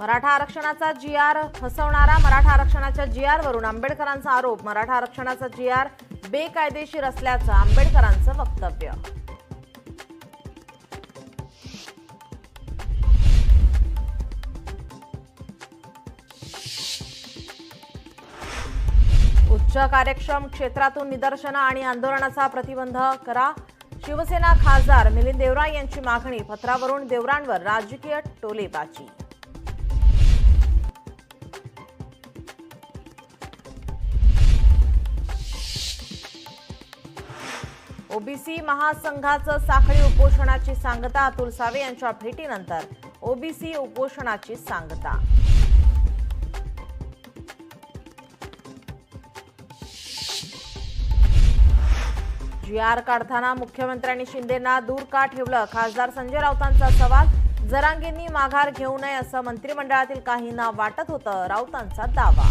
मराठा आरक्षणाचा जी.आर फसवणारा मराठा आरक्षणाच्या जी.आर.वरून आंबेडकरांचा आरोप। मराठा आरक्षणाचा जी.आर बेकायदेशीर असल्याचं आंबेडकरांचं वक्तव्य। उच्च कार्यक्षम क्षेत्रातून निदर्शनं आणि आंदोलनाचा प्रतिबंध करा। शिवसेना खासदार मिलिंद देवरा यांची मागणी। पत्रावरून देवरांवर राजकीय टोलेबाजी। ओबीसी महासंघाचं साखळी उपोषणाची सांगता। अतुल सावे यांच्या भेटीनंतर ओबीसी उपोषणाची सांगता। जी.आर काढताना मुख्यमंत्र्यांनी शिंदेंना दूर का ठेवलं? खासदार संजय राऊतांचा सवाल। जरांगेंनी माघार घेऊ नये असं मंत्रिमंडळातील काहींना वाटत होतं, राऊतांचा दावा।